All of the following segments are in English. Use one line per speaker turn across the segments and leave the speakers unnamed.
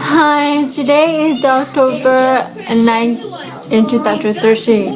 Hi, today is October 9th in 2013.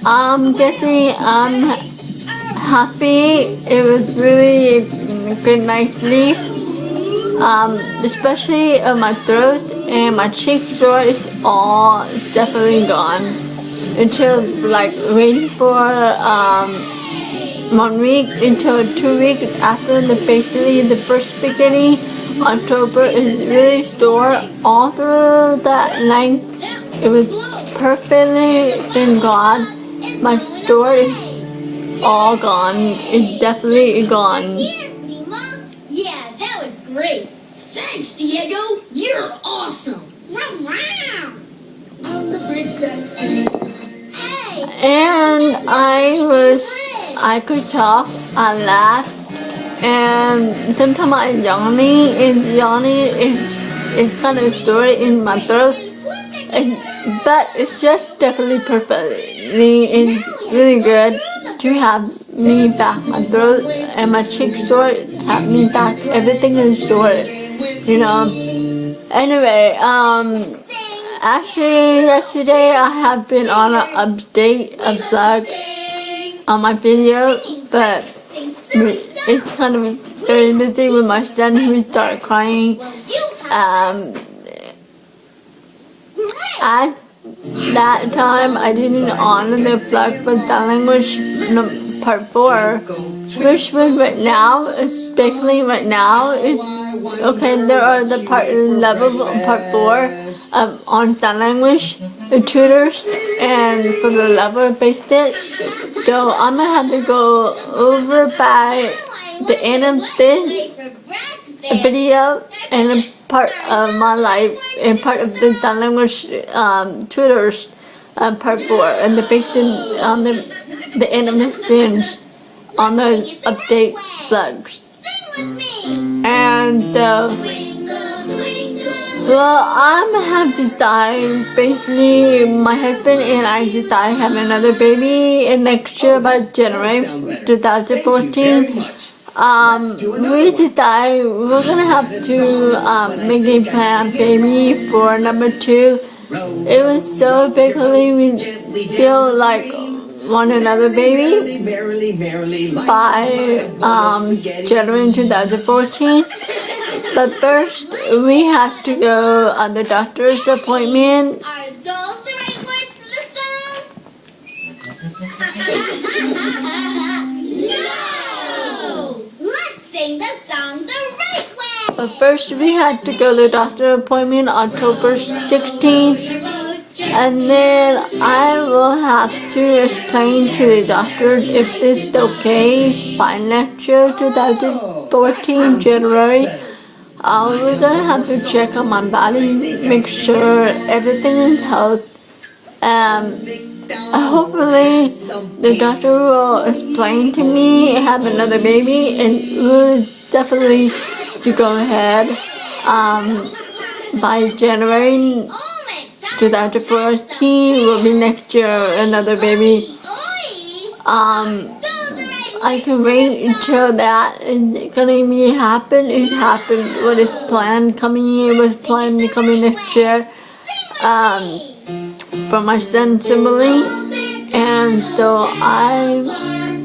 I'm guessing I'm happy. It was really a good night's sleep. Especially my throat and my cheek sore is all definitely gone. Until like waiting for 1 week until 2 weeks after basically the first beginning. October is really sore all through that night. It was perfectly been gone. My store is all gone. It's definitely gone.
Yeah, that was great. Thanks, Diego. You're awesome. On the bridge that's Hey.
And I could talk, I laughed, and sometimes I'm yawning, and yawning is kind of stored in my throat. But it's just definitely perfectly and really good to have me back. My throat and my cheeks sore, have me back. Everything is sore, you know. Anyway, actually yesterday I have been on an update, a vlog on my video, but it's kind of very busy with my son who started crying. At that time, I didn't honor the vlog for sign language part 4, which was right now. It's basically right now. It's okay. There are the level part 4 on sign language, the tutors, and for the level based it. So I'm gonna have to go over by the end of this video and a part of my life and part of the sign language tutors part 4 and the based on the end of this things on the update vlogs. And well, I'm gonna have to decide. Basically, my husband and I decide have another baby in next year by January 2014. We decide we're gonna have to make a plan baby for number 2. It was so basically we feel like want another baby by January 2014. But first, we have to go on the doctor's appointment.
Are those the right words to the song? No! Let's sing the song the right way!
But first, we had to go to the doctor appointment October 16th. And then I will have to explain to the doctor if it's okay by next year, 2014, January. We're gonna have to check on my body, make sure everything is healthy. Hopefully the doctor will explain to me have another baby, and we'll definitely to go ahead by January 2014 will be next year another baby. I can wait until that is gonna be happen. It happened. What is planned coming in was planned to come in next year. For my son Simile, and so I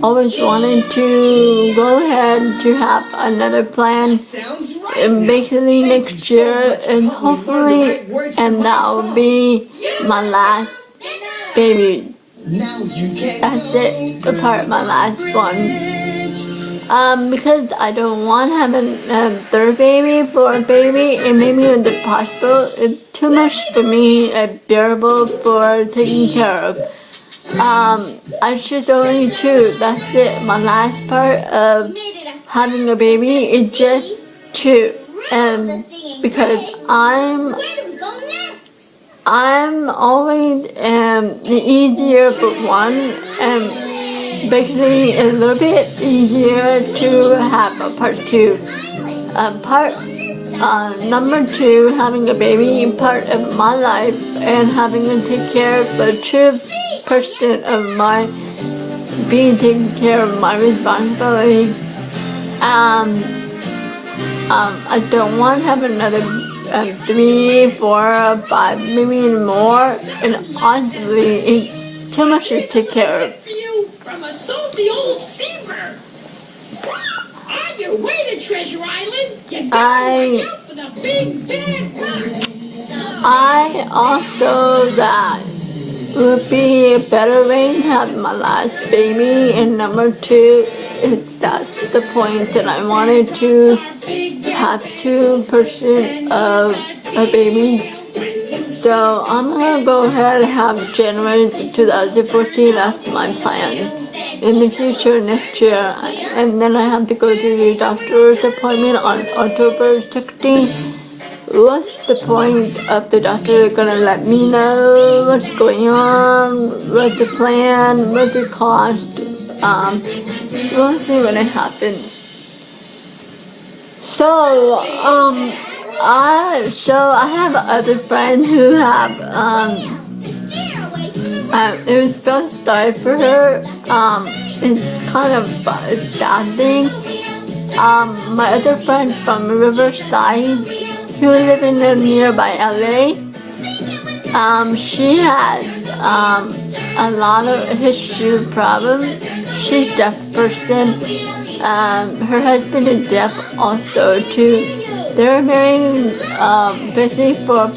always wanted to go ahead to have another plan. Basically next year, and hopefully, and that will be my last baby. That's it, apart my last one. Because I don't want to have a third baby for a baby, and maybe it's impossible. It's too much for me, bearable for taking care of. I just only 2. That's it. My last part of having a baby is just 2, and because I'm always easier for one, and basically a little bit easier to have a part 2. Number 2, having a baby, part of my life, and having to take care of the 2% of my being taken care of my responsibility. I don't want to have another 3, 4, 5, maybe even more. And honestly, it's too much to take care of.
View from a salty old seabird. On your way to Treasure Island, you gotta watch out for the big bad rock.
I also that would be a better way to have my last baby, and number 2 is that's the point that I wanted to have 2% of a baby. So I'm gonna go ahead and have January 2014. That's my plan. In the future, next year, and then I have to go to the doctor's appointment on October 16th. What's the point of the doctor gonna let me know what's going on, what's the plan, what's the cost? We'll see when it happens. So, I have other friends who have, it was felt sorry for her. It's kind of a sad thing. My other friend from Riverside, who live in the nearby LA, she had a lot of history problems. She's a deaf person. Her husband is deaf also too. They were married basically for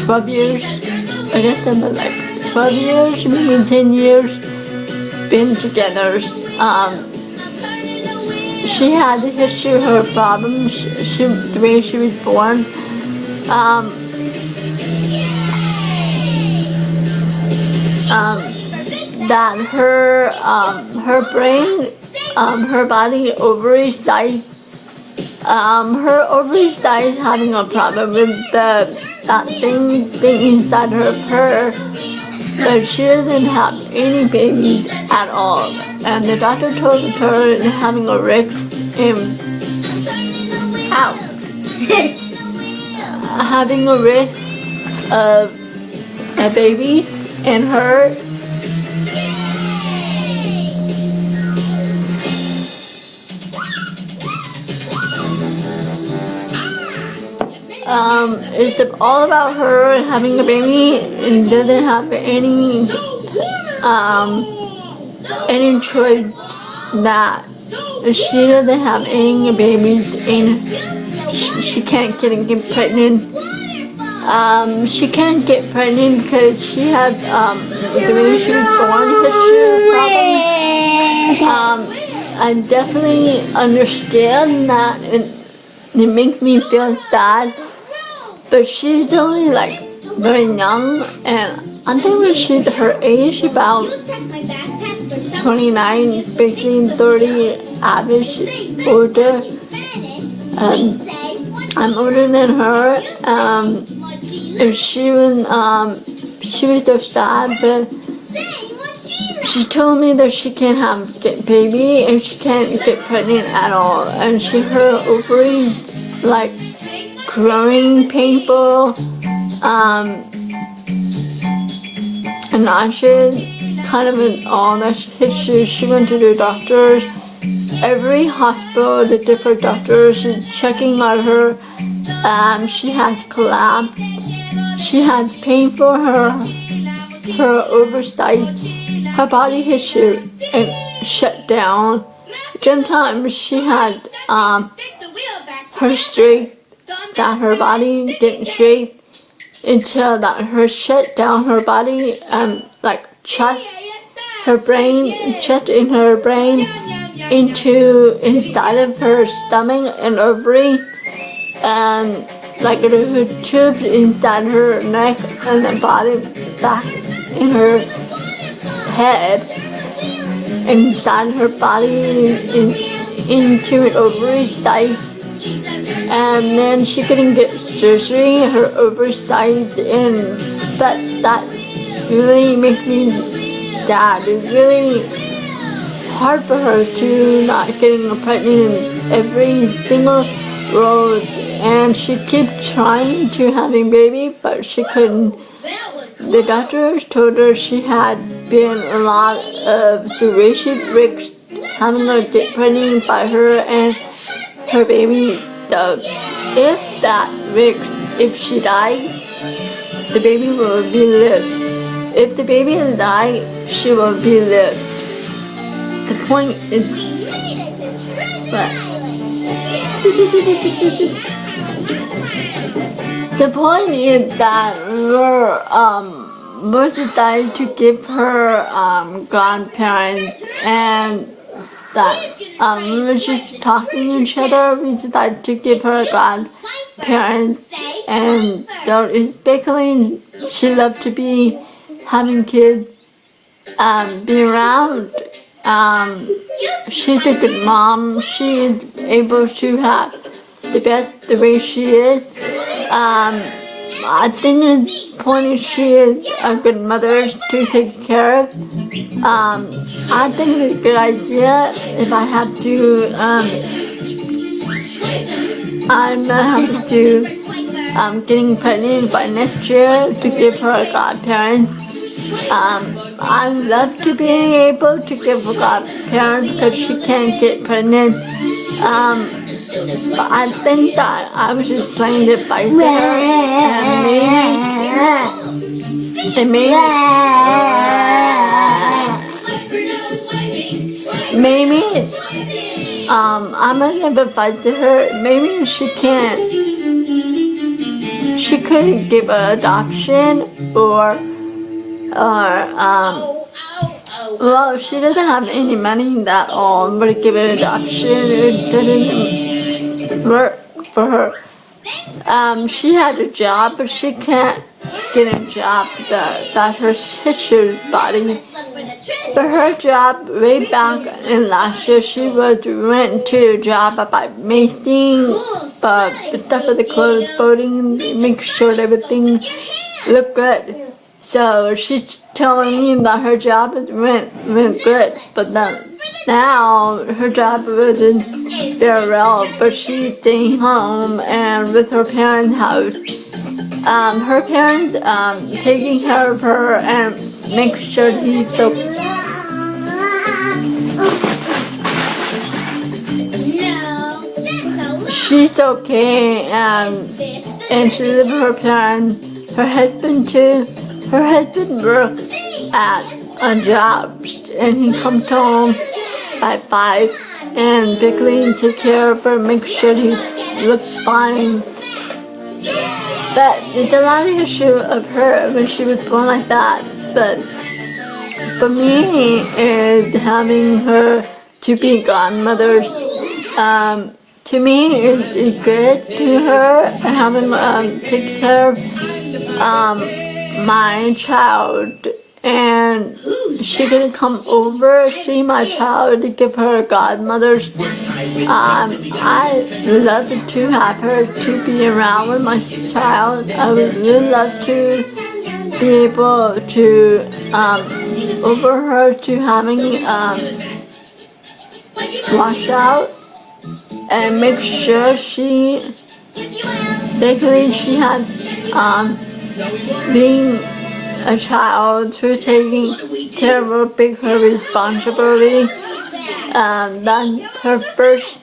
12 years. I guess them like 12 years, maybe 10 years been together. She had a history of her problems. The way she was born. That her brain, her body ovary size, her ovary size having a problem with that thing inside her, but she doesn't have any babies at all. And the doctor told her having a risk in having a risk of a baby in her. It's all about her having a baby and doesn't have any choice that she doesn't have any babies and she can't get pregnant. She can't get pregnant because she has the way she was born history problem. I definitely understand that. It makes me feel sad, but she's only like very young, and I think when she's her age, about 29, 15, 30, average older. I'm older than her. And she was so sad, but she told me that she can't get baby and she can't get pregnant at all, and her ovaries like growing painful, and nauseous, kind of in all that history. She went to the doctors, every hospital, the different doctors checking on her. She has collapsed. She had pain for her oversight. Her body history and shut down. Sometimes she had her strength, that her body didn't shake until that her shut down her body, like shut her brain, shut in her brain inside of her stomach and ovary, and like her tubes inside her neck and the body back in her head, inside her body into an ovary site, and then she couldn't get surgery, her ovary site, and that really makes me sad. It's really hard for her to not getting pregnant in every single road, and she kept trying to having baby, but she couldn't. The doctors told her she had been a lot of situation risks having her get pregnant by her and her baby So if that works, if she died, the baby will be lived. If the baby is died, she will be lived. The point is, but the point is that we're decided to give her godparents, and that we were just talking to each other. We decided to give her godparents, and so it's basically she loved to be having kids, be around. She's a good mom. She is able to have the best the way she is. I think the point is she is a good mother to take care of. I think it's a good idea if I have to. I'm gonna have to do getting pregnant by next year to give her a godparent. I love to be able to give a godparent because she can't get pregnant. But I think that I was just playing the advice to her, and maybe I'm gonna give advice to her. Maybe she could give an adoption, or well, she doesn't have any money at all, but give an adoption, it didn't work for her. She had a job, but she can't get a job that her sister's body. But her job, way back in last year, she went to a job about making the stuff with the clothes, folding, make sure everything looked good. So she's telling me that her job went good, but then now her job wasn't very well, but she's staying home and with her parents' house. Her parents taking care of her and make sure he's she's okay, and she lives with her parents, her husband too. Her husband works at a job, and he comes home by 5 and basically take care of her, make sure he looks fine. But there's a lot of issue of her when she was born like that. But for me, is having her to be godmother. To me, is good to her, having take care of my child, and she gonna come over, see my child, to give her a godmother. I love to have her to be around with my child. I would really love to be able to over her to having wash out and make sure she basically she had being a child who's taking care of her, big her responsibility. That's her first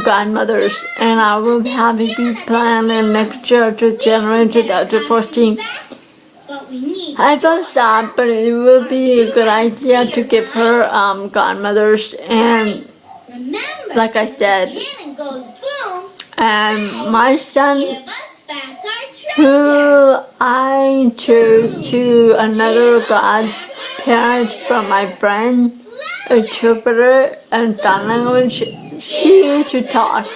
godmothers, and I will have it be planning next year to January 2014. I feel sad, but it will be a good idea to give her godmothers, and like I said, and my son, who I chose to another godparent from my friend, interpreter and sign language. She used to talk.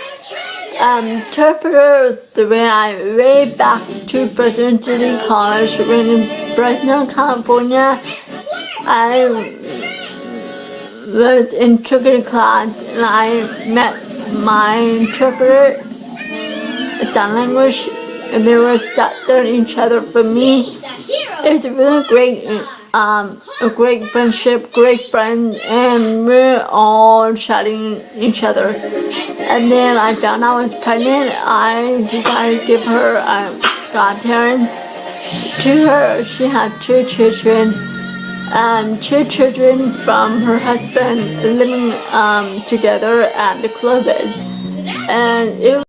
Interpreter the way back to Fresno City College when in Fresno, California. I was in interpreter class and I met my interpreter, sign language, and they were studying each other. For me, it's a really great, a great friendship, great friend, and we're all chatting each other. And then I found out I was pregnant. I decided to give her a godparent to her. She had 2 children. 2 children from her husband living together at the closet. and it